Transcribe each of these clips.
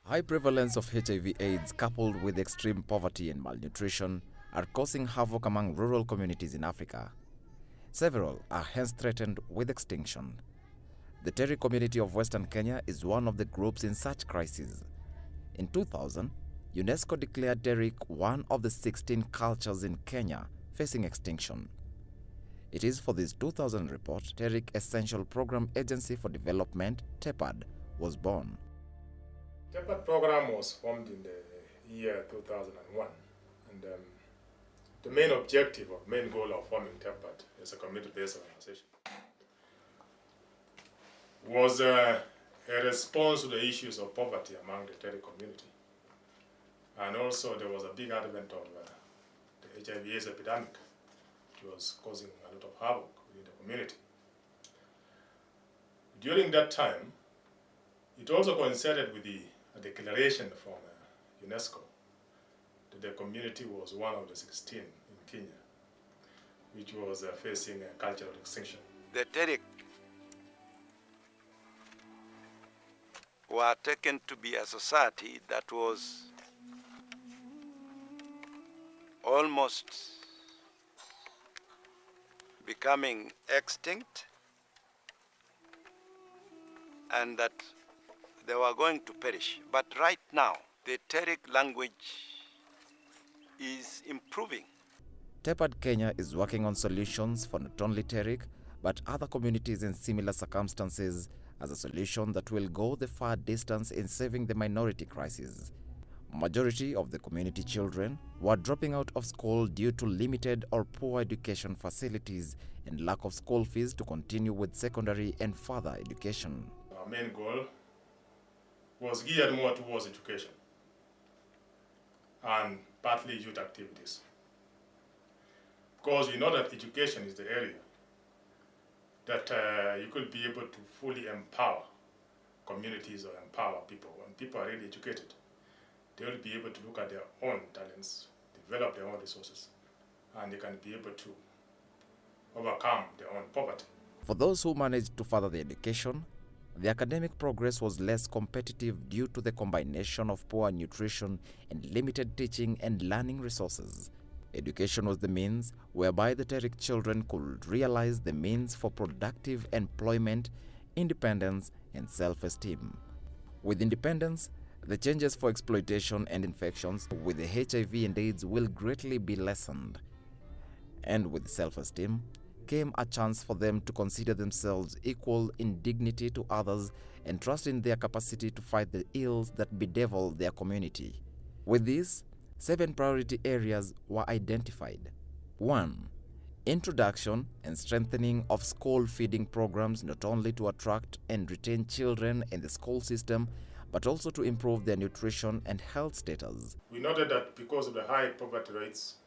High prevalence of HIV/AIDS coupled with extreme poverty and malnutrition are causing havoc among rural communities in Africa. Several are hence threatened with extinction. The TERIK community of Western Kenya is one of the groups in such crises. In 2000, UNESCO declared TERIK one of the 16 cultures in Kenya facing extinction. It is for this 2000 report, TERIK Essential Program Agency for Development, TEPAD, was born. TEPAD program was formed in the year 2001, and the main objective or main goal of forming TEPAD as a community-based organization was a response to the issues of poverty among the TERIK community. And also there was a big advent of the HIV/AIDS epidemic, which was causing a lot of havoc within the community. During that time, it also coincided with the declaration from UNESCO that the community was one of the 16 in Kenya, which was facing a cultural extinction. The TERIK were taken to be a society that was almost becoming extinct, and that they were going to perish. But right now, the TERIK language is improving. TEPAD Kenya is working on solutions for not only TERIK, but other communities in similar circumstances as a solution that will go the far distance in saving the minority crisis. Majority of the community children were dropping out of school due to limited or poor education facilities and lack of school fees to continue with secondary and further education. Our main goal was geared more towards education and partly youth activities. Because we know that education is the area that you could be able to fully empower communities or empower people. When people are really educated, they will be able to look at their own talents, develop their own resources, and they can be able to overcome their own poverty. For those who managed to further their education, the academic progress was less competitive due to the combination of poor nutrition and limited teaching and learning resources. Education was the means whereby the TERIK children could realize the means for productive employment, independence, and self-esteem. With independence, the changes for exploitation and infections with the HIV and AIDS will greatly be lessened. And with self-esteem came a chance for them to consider themselves equal in dignity to others and trust in their capacity to fight the ills that bedevil their community. With this, 7 priority areas were identified. 1. Introduction and strengthening of school feeding programs, not only to attract and retain children in the school system, but also to improve their nutrition and health status. We noted that because of the high poverty rates,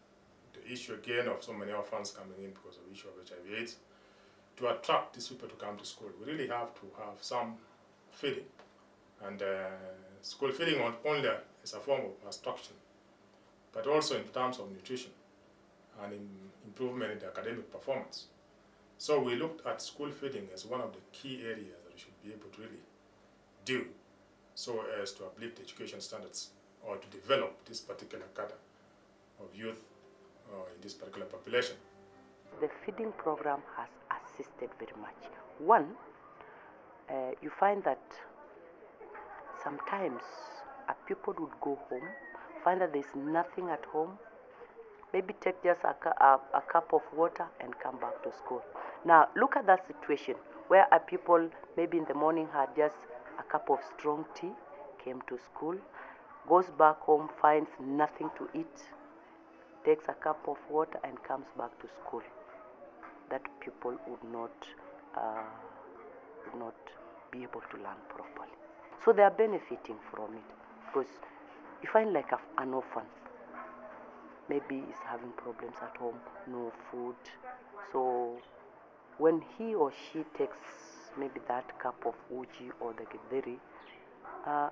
the issue again of so many orphans coming in because of the issue of HIV/AIDS, to attract these people to come to school, we really have to have some feeding. And school feeding not only is a form of instruction, but also in terms of nutrition and improvement in the academic performance. So we looked at school feeding as one of the key areas that we should be able to really do so as to uplift education standards or to develop this particular cadre of youth in this particular population. The feeding program has assisted very much. One, you find that sometimes people would go home, find that there's nothing at home, maybe take just a cup of water and come back to school. Now look at that situation where people maybe in the morning had just a cup of strong tea, came to school, goes back home, finds nothing to eat, takes a cup of water and comes back to school. That people would not be able to learn properly. So they are benefiting from it, because you find like an orphan, maybe is having problems at home, no food. So when he or she takes maybe that cup of uji or the githeri,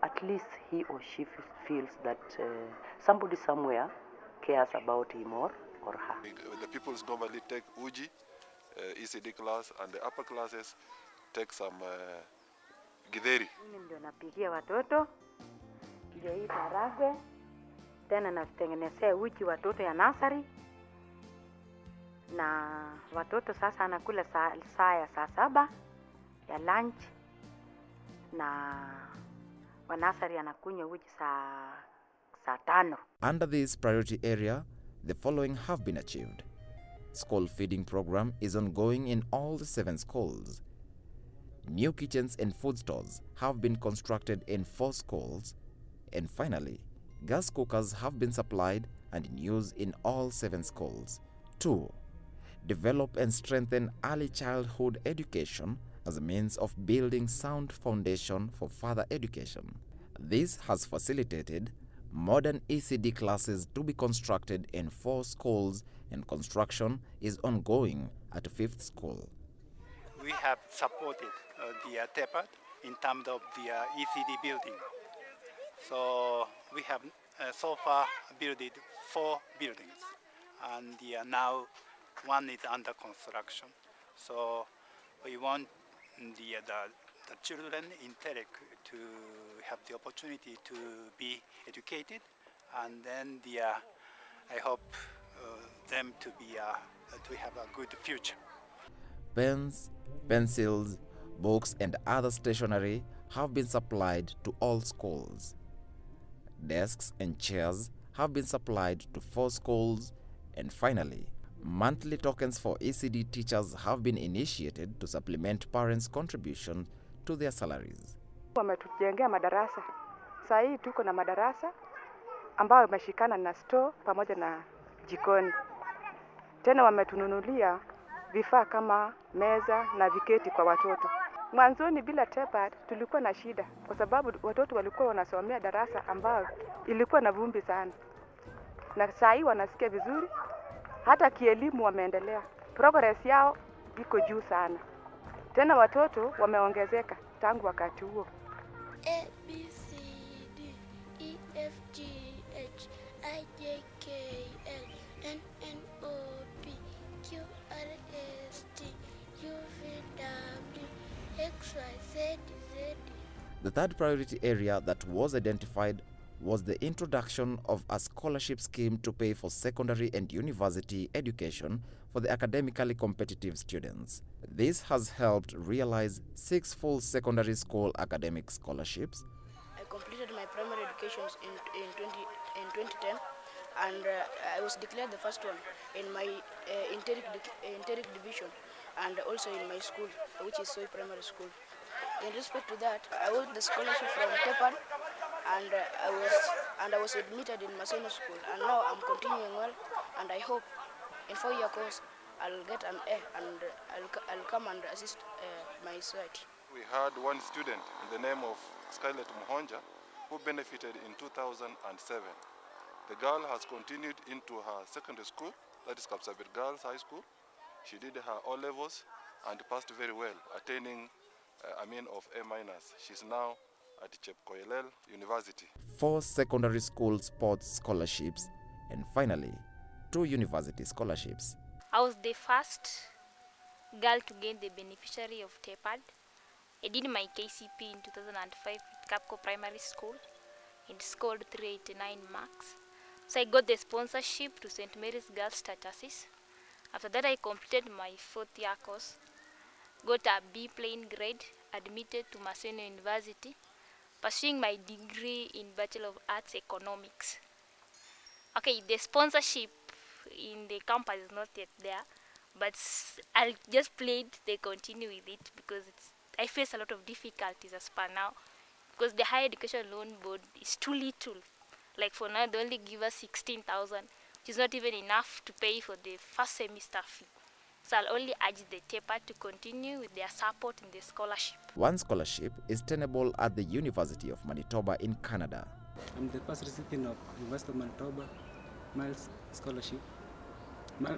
at least he or she feels that somebody somewhere cares about him or her. The peoples normally take uji, ECD class, and the upper classes take some githeri. Mimi ndio napikia watoto ndio hii maragwe, tena natengenezea uji watoto ya nursery, na watoto sasa anakula saa ya saa 7 ya lunch, na wa nursery anakunywa uji saa 5. Under this priority area, the following have been achieved. School feeding program is ongoing in all the 7 schools. New kitchens and food stores have been constructed in 4 schools. And finally, gas cookers have been supplied and in use in all 7 schools. 2. Develop and strengthen early childhood education as a means of building sound foundation for further education. This has facilitated modern ECD classes to be constructed in 4 schools, and construction is ongoing at 5th school. We have supported the TEPAD in terms of the ECD building. So we have so far built 4 buildings, and now one is under construction. So we want the children in TERIK to have the opportunity to be educated, and then I hope them to have a good future. Pens, pencils, books and other stationery have been supplied to all schools. Desks and chairs have been supplied to 4 schools, and finally, monthly tokens for ECD teachers have been initiated to supplement parents' contribution to their salaries. Wametujengea madarasa. Sasa hii tuko na madarasa ambayo yameshikana na store pamoja na jikoni. Tena wametununulia vifaa kama meza na viketi kwa watoto. Mwanzoni bila TEPAD tulikuwa na shida kwa sababu watoto walikuwa wanasomea darasa ambayo ilikuwa na vumbi sana. Na sasa hii wanasikia vizuri, hata kielimu wameendelea. Progress yao iko juu sana. Tena watoto wameongezeka tangu wakati huo. A, B, C, D, E, F, G, H, I, J, K, L, N, N, O, P, Q, R, S, T, U, V, W, X, Y, Z, Z. The third priority area that was identified was the introduction of a scholarship scheme to pay for secondary and university education for the academically competitive students. This has helped realize 6 full secondary school academic scholarships. I completed my primary education in 2010, and I was declared the first one in my TERIK division, and also in my school, which is Soy Primary School. In respect to that, I got the scholarship from TEPAD, and I was admitted in Maseno School, and now I'm continuing well, and I hope in 4-year course I'll get an A, and I'll come and assist my society. We had one student in the name of Scarlett Muhonja who benefited in 2007. The girl has continued into her secondary school, that is Kapsabet Girls High School. She did her O-levels and passed very well, attaining a mean of A-. She's now at Chepkoilel University. 4 secondary school sports scholarships, and finally, 2 university scholarships. I was the first girl to gain the beneficiary of TEPAD. I did my KCP in 2005 at Kapko Primary School and scored 389 marks. So I got the sponsorship to St. Mary's Girls Churches. After that, I completed my 4th-year course, got a B plain grade, admitted to Maseno University, pursuing my degree in Bachelor of Arts Economics. Okay, the sponsorship in the campus is not yet there, but I'll just plead they continue with it because I face a lot of difficulties as per now, because the Higher Education Loan Board is too little. Like for now, they only give us 16,000, which is not even enough to pay for the first semester fee. So I'll only urge the TEPAD to continue with their support in the scholarship. One scholarship is tenable at the University of Manitoba in Canada. I'm the first recipient of University of Manitoba Miles Scholarship.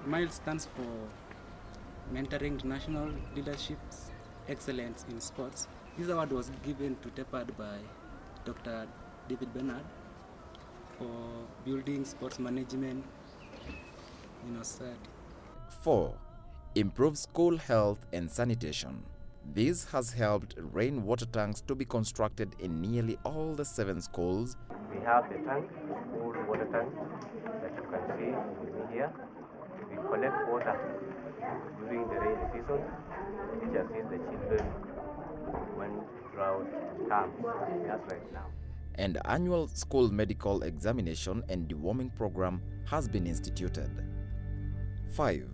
Miles stands for Mentoring International Leadership Excellence in Sports. This award was given to TEPAD by Dr. David Bernard for building sports management in our society. 4. Improve school health and sanitation. This has helped rainwater tanks to be constructed in nearly all the 7 schools. We have the tank, full water tank that you can see over here. We collect water during the rainy season, which assists the children when drought comes, as right now. An annual school medical examination and deworming program has been instituted. 5.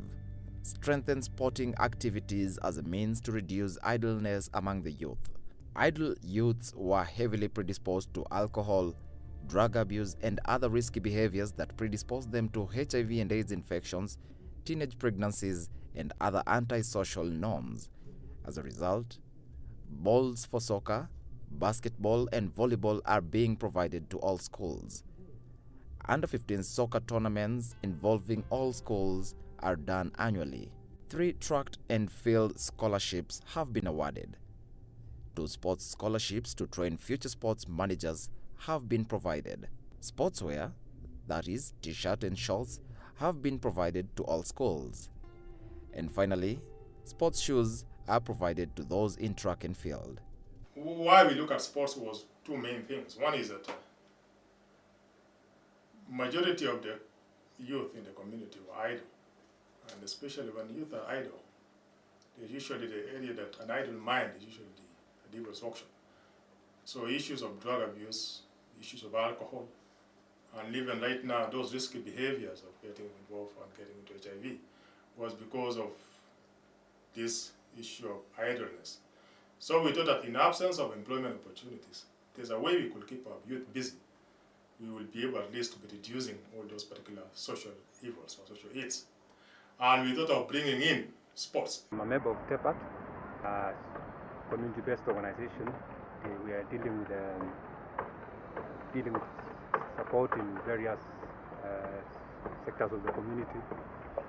Strengthen sporting activities as a means to reduce idleness among the youth. Idle youths were heavily predisposed to alcohol, drug abuse, and other risky behaviors that predispose them to HIV and AIDS infections, teenage pregnancies, and other antisocial norms. As a result, balls for soccer, basketball, and volleyball are being provided to all schools. Under-15 soccer tournaments involving all schools are done annually. 3 track and field scholarships have been awarded. 2 sports scholarships to train future sports managers have been provided. Sportswear, that is, t-shirt and shorts, have been provided to all schools. And finally, sports shoes are provided to those in track and field. Why we look at sports was 2 main things. One is that majority of the youth in the community were idle. And especially when youth are idle, they're usually the area that an idle mind is usually the devil's auction. So issues of drug abuse, issues of alcohol, and even right now, those risky behaviors of getting involved and getting into HIV was because of this issue of idleness. So we thought that in absence of employment opportunities, there's a way we could keep our youth busy. We will be able at least to be reducing all those particular social evils or social ills. And we thought of bringing in sports. I'm a member of TEPAD, a community-based organization. We are dealing with support in various sectors of the community.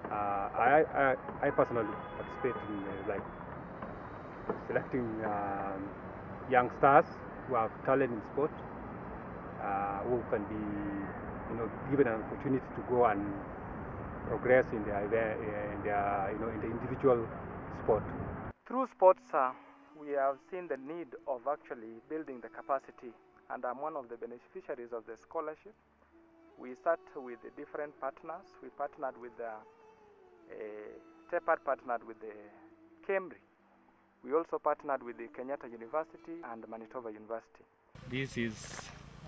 I personally participate in selecting young stars who have talent in sport, who can be given an opportunity to go and progress in the individual sport. Through sports, we have seen the need of actually building the capacity, and I'm one of the beneficiaries of the scholarship. We start with the different partners. We partnered with TEPAD, partnered with the KEMRI. We also partnered with the Kenyatta University and Manitoba University. This is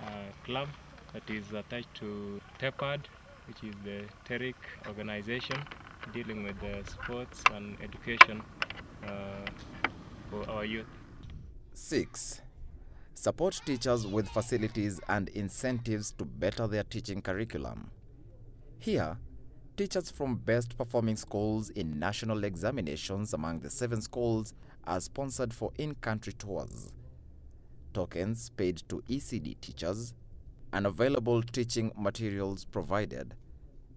a club that is attached to TEPAD, which is the TERIK organization dealing with the sports and education for our youth. 6. Support teachers with facilities and incentives to better their teaching curriculum. Here, teachers from best performing schools in national examinations among the 7 schools are sponsored for in-country tours. Tokens paid to ECD teachers, and available teaching materials provided,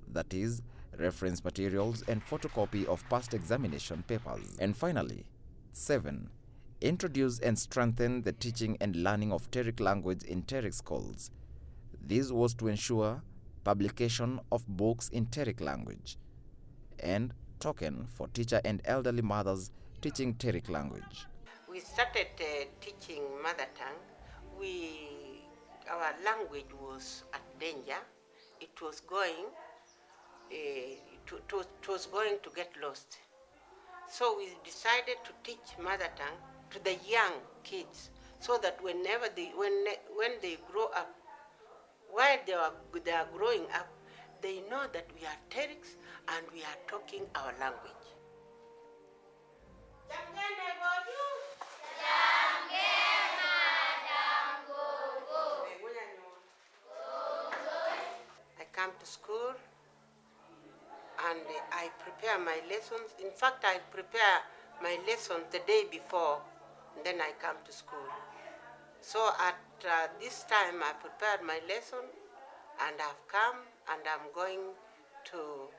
that is, reference materials and photocopy of past examination papers. And finally, 7. Introduce and strengthen the teaching and learning of TERIK language in TERIK schools. This was to ensure publication of books in TERIK language, and token for teacher and elderly mothers teaching TERIK language. We started teaching mother tongue. Our language was at danger. It was going to get lost. So we decided to teach mother tongue to the young kids, so that when they grow up, while they are growing up, they know that we are Teriks and we are talking our language. I come to school and I prepare my lessons. In fact, I prepare my lessons the day before, and then I come to school. So at this time, I prepared my lesson, and I've come, and I'm going to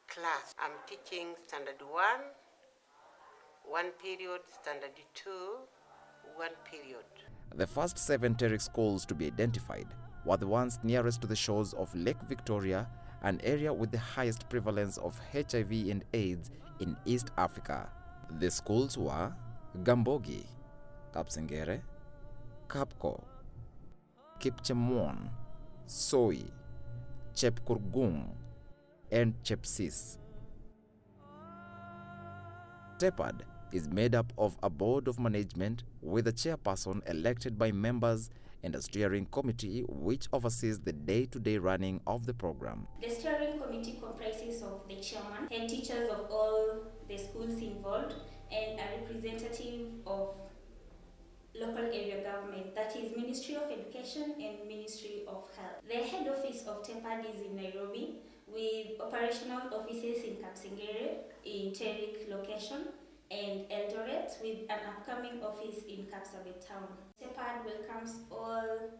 class. I'm teaching Standard 1 period, Standard 2, 1 period. The first 7 TERIK schools to be identified were the ones nearest to the shores of Lake Victoria, an area with the highest prevalence of HIV and AIDS in East Africa. The schools were Gambogi, Kapsengere, Kapko, Kipchemwon, Soi, Chepkurgung, and Chepsis. TEPAD is made up of a board of management with a chairperson elected by members and a steering committee which oversees the day-to-day running of the program. The steering committee comprises of the chairman, head teachers of all the schools involved, and a representative of local area government, that is Ministry of Education and Ministry of Health. The head office of TEPAD is in Nairobi, with operational offices in Kapsengere, in Terik location, and Eldoret, with an upcoming office in Kapsabet town. TEPAD welcomes all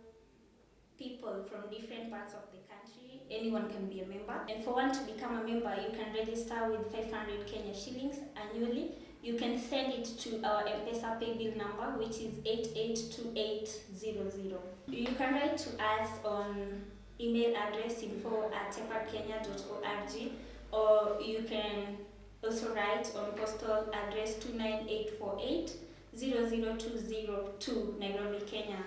people from different parts of the country. Anyone can be a member. And for one to become a member, you can register with 500 Kenya shillings annually. You can send it to our M-Pesa pay bill number, which is 882800. You can write to us on email address info@tepadkenya.org, or you can also write on postal address 29848 00202 Nairobi, Kenya.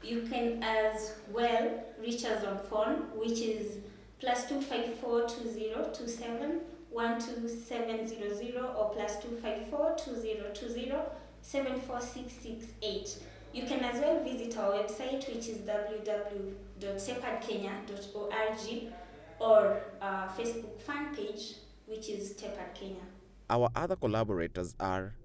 You can as well reach us on phone, which is +254 2027 12700 or +254 2020 74668. You can as well visit our website, which is www.tepadkenya.org, or our Facebook fan page, which is TEPAD Kenya. Our other collaborators are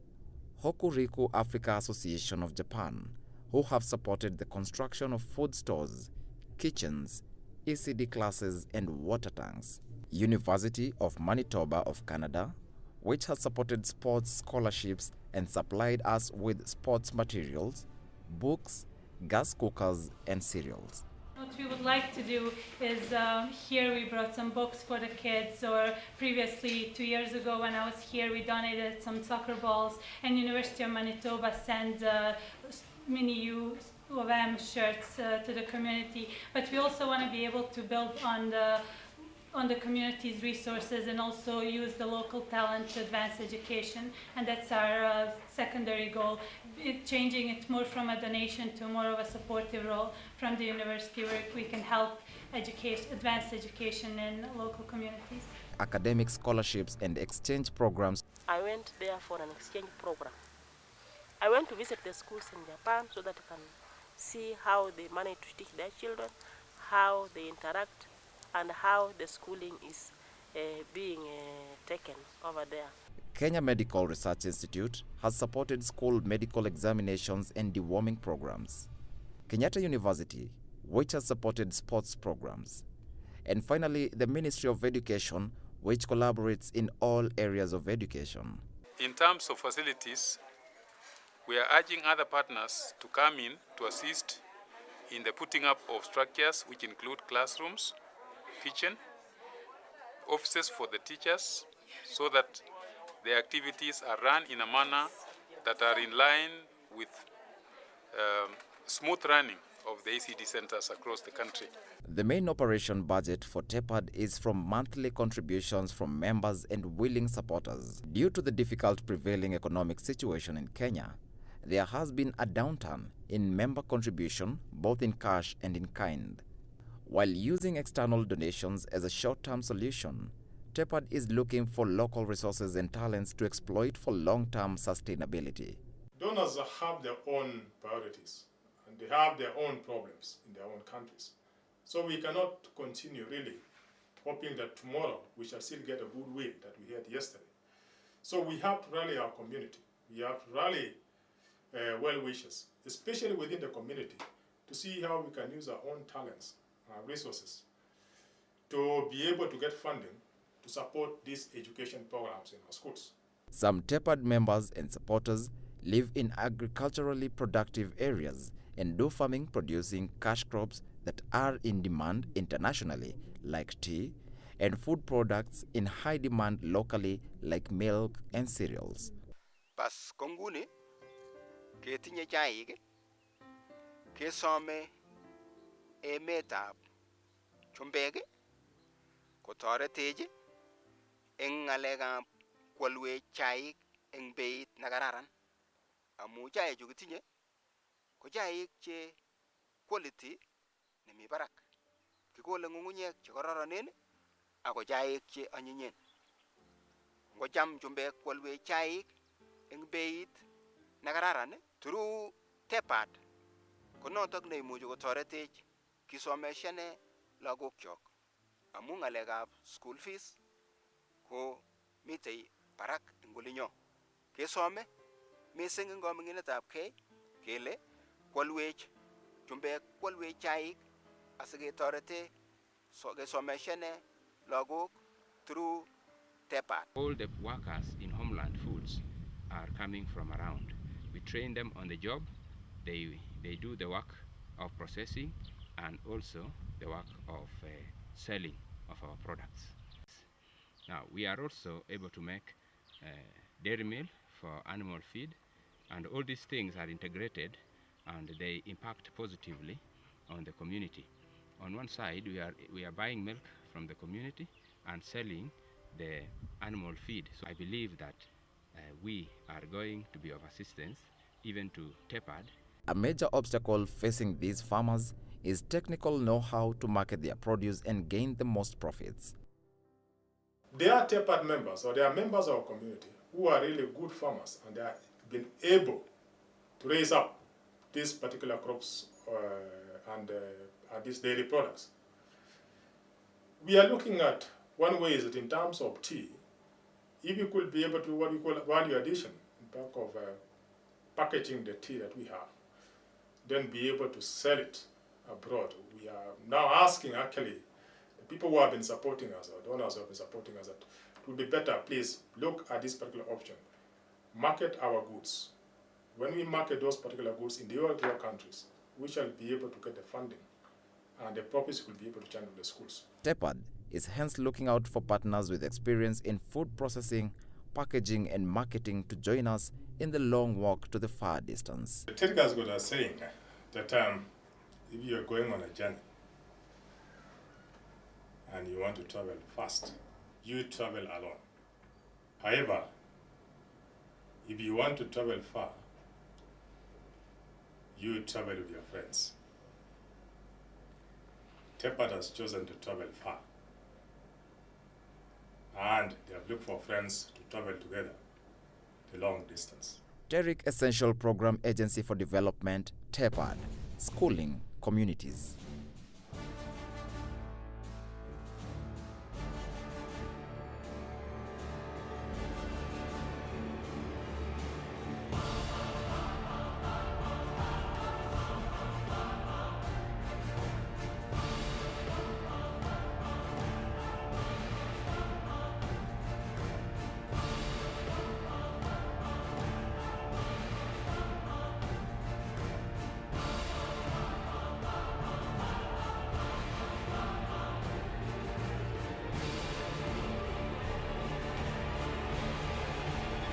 Hokuriku Africa Association of Japan, who have supported the construction of food stores, kitchens, ECD classes, and water tanks. University of Manitoba of Canada, which has supported sports scholarships and supplied us with sports materials, books, gas cookers, and cereals. What we would like to do is, here we brought some books for the kids, or previously 2 years ago when I was here we donated some soccer balls, and University of Manitoba sent mini UOM shirts to the community. But we also want to be able to build on the community's resources and also use the local talent to advance education, and that's our secondary goal, changing it more from a donation to more of a supportive role from the university where we can help advance education in local communities. Academic scholarships and exchange programs. I went there for an exchange program. I went to visit the schools in Japan so that I can see how they manage to teach their children, how they interact, and how the schooling is being taken over there. Kenya Medical Research Institute has supported school medical examinations and deworming programs. Kenyatta University, which has supported sports programs. And finally, the Ministry of Education, which collaborates in all areas of education. In terms of facilities, we are urging other partners to come in to assist in the putting up of structures which include classrooms, kitchen, offices for the teachers, so that the activities are run in a manner that are in line with smooth running of the ECD centers across the country. The main operation budget for TEPAD is from monthly contributions from members and willing supporters. Due to the difficult prevailing economic situation in Kenya, there has been a downturn in member contribution, both in cash and in kind. While using external donations as a short-term solution, TEPAD is looking for local resources and talents to exploit for long-term sustainability. Donors have their own priorities, and they have their own problems in their own countries. So we cannot continue really hoping that tomorrow we shall still get a goodwill that we had yesterday. So we have to rally our community. We have to rally well-wishers, especially within the community, to see how we can use our own talents, our resources, to be able to get funding to support these education programs in our schools. Some TEPAD members and supporters live in agriculturally productive areas and do farming producing cash crops that are in demand internationally, like tea, and food products in high demand locally, like milk and cereals. Pas konguni ketinye chaik kesome emetab chumbek kotoretech eng ngalekab kwalwech chaik eng beit nekararan. Amu chaik chu kitinye ko chaik che quality nemi barak. Kikole ng'ung'unyek che kororonen ako chaik che anyinyen. Ngocham chumbek kwalwech chaik eng beit nekararan through TEPAD ko notok neimuchi kotoretech kisomeshane lagokchok. Amu ng'alekab school fees ko mitei barak eng olinyo. Kesome mising eng koming'inetabkei kele kwalwech chumbek kwalwech chaik asiketorete kesomeshane lagok through TEPAD. All the workers in Homeland Foods are coming from around. We train them on the job. They do the work of processing and also the work of selling of our products. Now, we are also able to make dairy milk for animal feed, and all these things are integrated and they impact positively on the community. On one side, we are buying milk from the community and selling the animal feed. So I believe that we are going to be of assistance even to TEPAD. A major obstacle facing these farmers is technical know-how to market their produce and gain the most profits. They are TEPAD members, or they are members of our community who are really good farmers, and they have been able to raise up these particular crops and these dairy products. We are looking at one way is that in terms of tea, if you could be able to what we call value addition, in terms of packaging the tea that we have, then be able to sell it abroad. We are now asking actually the people who have been supporting us, or donors who have been supporting us, that it would be better, please look at this particular option. Market our goods. When we market those particular goods in the European countries, we shall be able to get the funding, and the profits will be able to channel the schools. TEPAD is hence looking out for partners with experience in food processing, packaging and marketing to join us in the long walk to the far distance. The TERIK has got a saying that if you are going on a journey and you want to travel fast, you travel alone. However, if you want to travel far, you travel with your friends. TEPAD has chosen to travel far, and they have looked for friends to travel together the long distance. TERIK Essential Program Agency for Development, TEPAD, schooling communities.